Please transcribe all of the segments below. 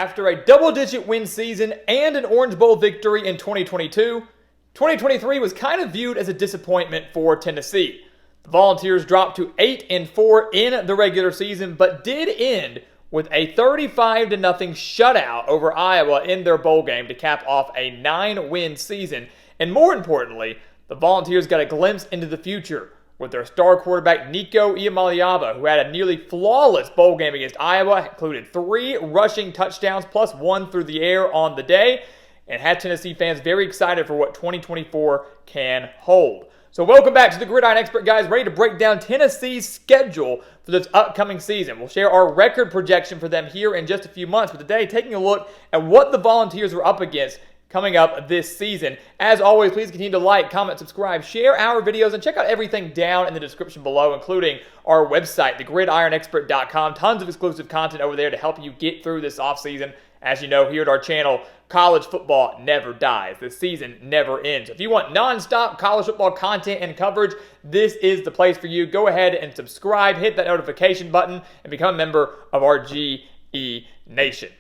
After a double-digit win season and an Orange Bowl victory in 2022, 2023 was kind of viewed as a disappointment for Tennessee. The Volunteers dropped to 8-4 in the regular season, but did end with a 35-0 shutout over Iowa in their bowl game to cap off a 9-win season. And more importantly, the Volunteers got a glimpse into the future with their star quarterback Nico Iamaleava, who had a nearly flawless bowl game against Iowa, included 3 rushing touchdowns plus 1 through the air on the day, and had Tennessee fans very excited for what 2024 can hold. So welcome back to the Gridiron Expert, guys, ready to break down Tennessee's schedule for this upcoming season. We'll share our record projection for them here in just a few months, but today taking a look at what the Volunteers were up against coming up this season. As always, please continue to like, comment, subscribe, share our videos, and check out everything down in the description below, including our website, thegridironexpert.com. Tons of exclusive content over there to help you get through this offseason. As you know, here at our channel, college football never dies. The season never ends. If you want nonstop college football content and coverage, this is the place for you. Go ahead and subscribe, hit that notification button, and become a member of our GE Nation.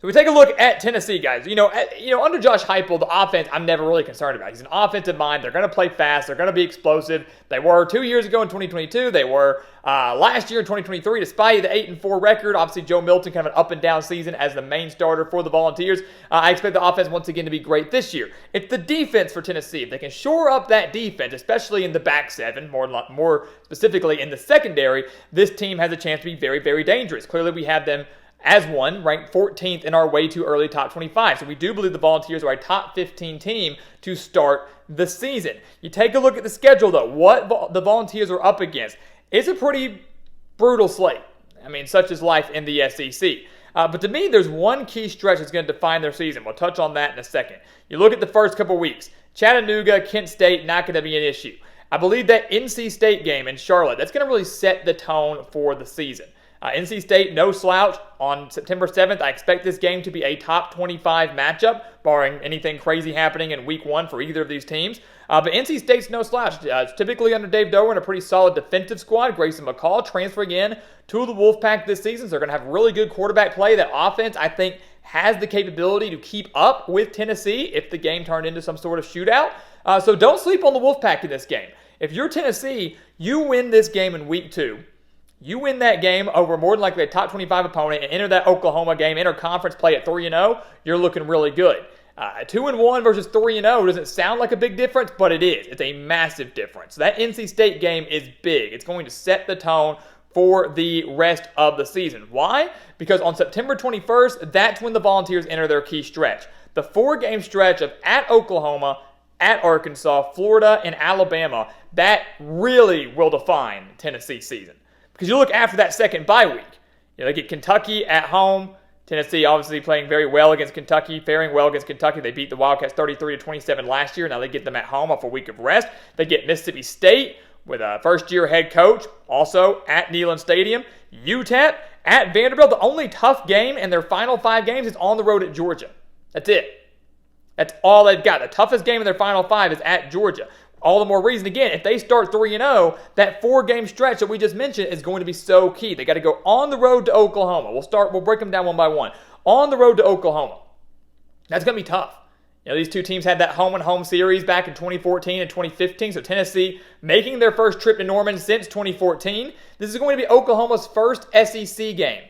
So we take a look at Tennessee, guys. Under Josh Heupel, the offense I'm never really concerned about. He's an offensive mind. They're going to play fast. They're going to be explosive. They were 2 years ago in 2022. They were last year in 2023, despite the 8-4 record. Obviously, Joe Milton kind of an up-and-down season as the main starter for the Volunteers. I expect the offense once again to be great this year. It's the defense for Tennessee. If they can shore up that defense, especially in the back seven, more specifically in the secondary, this team has a chance to be very, very dangerous. Clearly, we have them as one, ranked 14th in our way too early top 25. So we do believe the Volunteers are a top 15 team to start the season. You take a look at the schedule, though. What the Volunteers are up against. It's a pretty brutal slate. I mean, such is life in the SEC. But to me, there's one key stretch that's going to define their season. We'll touch on that in a second. You look at the first couple weeks. Chattanooga, Kent State, not going to be an issue. I believe that NC State game in Charlotte, that's going to really set the tone for the season. NC State, no slouch. On September 7th, I expect this game to be a top 25 matchup, barring anything crazy happening in week 1 for either of these teams. But NC State's no slouch. It's typically under Dave Doeren, a pretty solid defensive squad. Grayson McCall transferring in to the Wolfpack this season, so they're going to have really good quarterback play. That offense, I think, has the capability to keep up with Tennessee if the game turned into some sort of shootout. So don't sleep on the Wolfpack in this game. If you're Tennessee, you win this game in week 2. You win that game over more than likely a top 25 opponent and enter that Oklahoma game, enter conference play at 3-0, you're looking really good. 2-1 versus 3-0 doesn't sound like a big difference, but it is. It's a massive difference. That NC State game is big. It's going to set the tone for the rest of the season. Why? Because on September 21st, that's when the Volunteers enter their key stretch. The 4-game stretch of at Oklahoma, at Arkansas, Florida, and Alabama, that really will define Tennessee's season. Because you look after that second bye week, they get Kentucky at home. Tennessee obviously playing very well against Kentucky, faring well against Kentucky. They beat the Wildcats 33-27 last year. Now they get them at home off a week of rest. They get Mississippi State with a first-year head coach, also at Neyland Stadium. UTEP at Vanderbilt. The only tough game in their final 5 games is on the road at Georgia. That's it. That's all they've got. The toughest game in their final 5 is at Georgia. All the more reason, again, if they start 3-0, that 4-game stretch that we just mentioned is going to be so key. They got to go on the road to Oklahoma. We'll break them down one by one. On the road to Oklahoma. That's going to be tough. These two teams had that home-and-home series back in 2014 and 2015, so Tennessee making their first trip to Norman since 2014. This is going to be Oklahoma's first SEC game.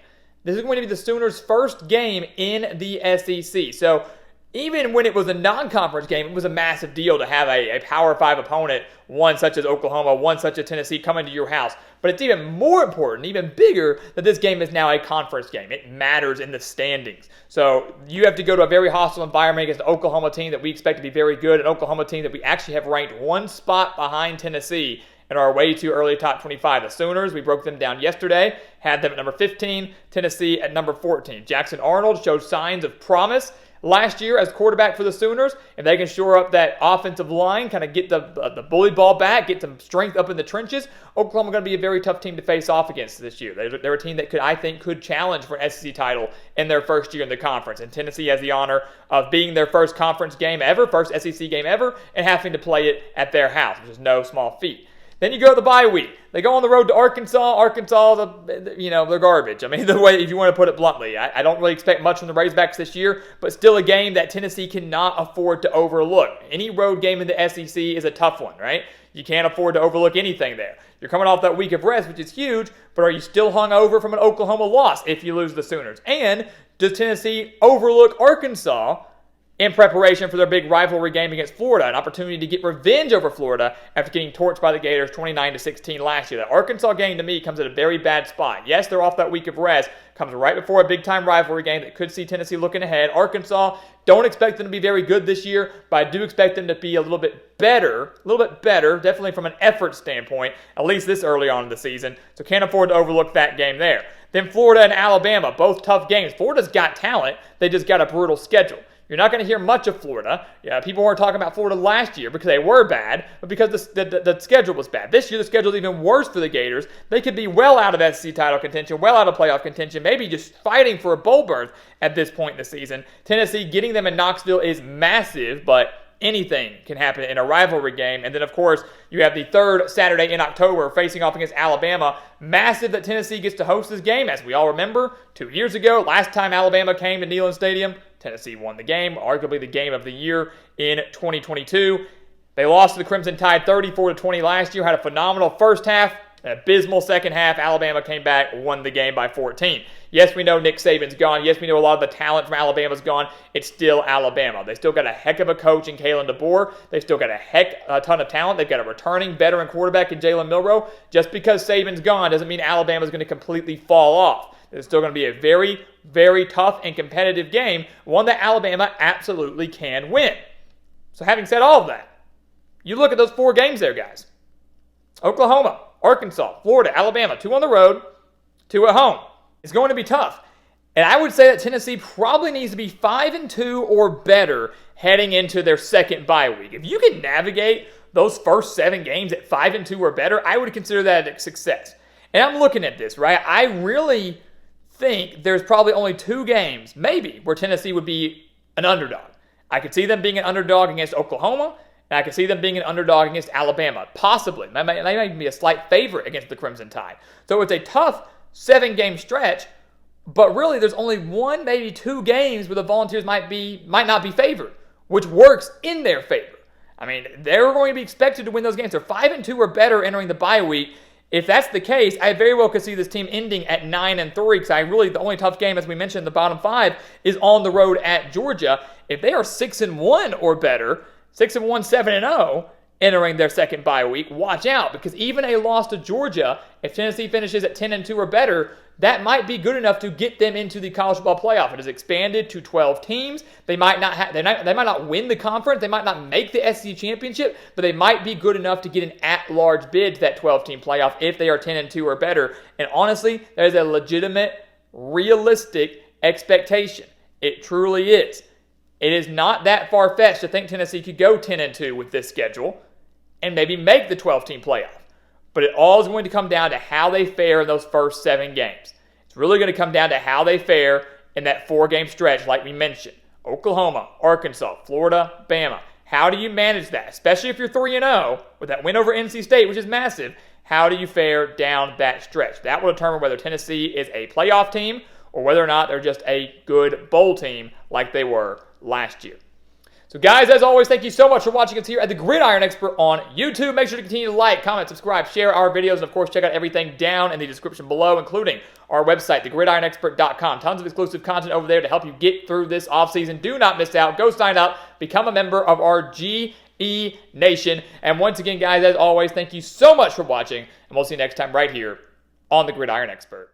This is going to be the Sooners' first game in the SEC. So even when it was a non-conference game, it was a massive deal to have a Power 5 opponent, one such as Oklahoma, one such as Tennessee, come into your house. But it's even more important, even bigger, that this game is now a conference game. It matters in the standings. So you have to go to a very hostile environment against an Oklahoma team that we expect to be very good, an Oklahoma team that we actually have ranked 1 spot behind Tennessee in our way too early top 25. The Sooners, we broke them down yesterday, had them at number 15, Tennessee at number 14. Jackson Arnold showed signs of promise last year as quarterback for the Sooners. If they can shore up that offensive line, kind of get the bully ball back, get some strength up in the trenches, Oklahoma going to be a very tough team to face off against this year. They're a team that I think could challenge for an SEC title in their first year in the conference. And Tennessee has the honor of being their first conference game ever, first SEC game ever, and having to play it at their house, which is no small feat. Then you go to the bye week. They go on the road to Arkansas. Arkansas, they're garbage. I mean, the way, if you want to put it bluntly, I don't really expect much from the Razorbacks this year, but still a game that Tennessee cannot afford to overlook. Any road game in the SEC is a tough one, right? You can't afford to overlook anything there. You're coming off that week of rest, which is huge, but are you still hung over from an Oklahoma loss if you lose the Sooners? And does Tennessee overlook Arkansas in preparation for their big rivalry game against Florida, an opportunity to get revenge over Florida after getting torched by the Gators 29-16 last year? That Arkansas game, to me, comes at a very bad spot. Yes, they're off that week of rest, comes right before a big-time rivalry game that could see Tennessee looking ahead. Arkansas, don't expect them to be very good this year, but I do expect them to be a little bit better, definitely from an effort standpoint, at least this early on in the season, so can't afford to overlook that game there. Then Florida and Alabama, both tough games. Florida's got talent, they just got a brutal schedule. You're not going to hear much of Florida. Yeah, people weren't talking about Florida last year because they were bad, but because the schedule was bad. This year, the schedule is even worse for the Gators. They could be well out of SEC title contention, well out of playoff contention, maybe just fighting for a bowl berth at this point in the season. Tennessee, getting them in Knoxville is massive, but anything can happen in a rivalry game. And then, of course, you have the third Saturday in October facing off against Alabama. Massive that Tennessee gets to host this game. As we all remember, 2 years ago, last time Alabama came to Neyland Stadium, Tennessee won the game, arguably the game of the year in 2022. They lost to the Crimson Tide 34-20 last year, had a phenomenal first half, an abysmal second half. Alabama came back, won the game by 14. Yes, we know Nick Saban's gone. Yes, we know a lot of the talent from Alabama's gone. It's still Alabama. They still got a heck of a coach in Kalen DeBoer. They've still got a ton of talent. They've got a returning veteran quarterback in Jalen Milroe. Just because Saban's gone doesn't mean Alabama's going to completely fall off. It's still going to be a very, very tough and competitive game, one that Alabama absolutely can win. So having said all of that, you look at those 4 games there, guys. Oklahoma, Arkansas, Florida, Alabama, 2 on the road, 2 at home. It's going to be tough. And I would say that Tennessee probably needs to be 5-2 or better heading into their second bye week. If you can navigate those first 7 games at 5-2 or better, I would consider that a success. And I'm looking at this, right? I really think there's probably only 2 games, maybe, where Tennessee would be an underdog. I could see them being an underdog against Oklahoma, and I could see them being an underdog against Alabama, possibly. They might even be a slight favorite against the Crimson Tide. So it's a tough 7-game stretch, but really there's only 1, maybe 2 games where the Volunteers might not be favored, which works in their favor. I mean, they're going to be expected to win those games. They're 5-2 or better entering the bye week. If that's the case, I very well could see this team ending at 9-3 because the only tough game, as we mentioned, the bottom 5 is on the road at Georgia. If they are 6-1 or better, 6-1, 7-0, entering their second bye week, watch out, because even a loss to Georgia, if Tennessee finishes at 10-2 or better, that might be good enough to get them into the college football playoff. It is expanded to 12 teams. They might not win the conference. They might not make the SEC championship, but they might be good enough to get an at-large bid to that 12-team playoff if they are 10-2 or better. And honestly, that is a legitimate, realistic expectation. It truly is. It is not that far-fetched to think Tennessee could go 10-2 with this schedule and maybe make the 12-team playoff. But it all is going to come down to how they fare in those first 7 games. It's really going to come down to how they fare in that 4-game stretch like we mentioned. Oklahoma, Arkansas, Florida, Bama. How do you manage that? Especially if you're 3-0 with that win over NC State, which is massive. How do you fare down that stretch? That will determine whether Tennessee is a playoff team or whether or not they're just a good bowl team like they were last year. So guys, as always, thank you so much for watching us here at the Gridiron Expert on YouTube. Make sure to continue to like, comment, subscribe, share our videos, and of course, check out everything down in the description below, including our website, thegridironexpert.com. Tons of exclusive content over there to help you get through this offseason. Do not miss out. Go sign up. Become a member of our GE Nation. And once again, guys, as always, thank you so much for watching, and we'll see you next time right here on the Gridiron Expert.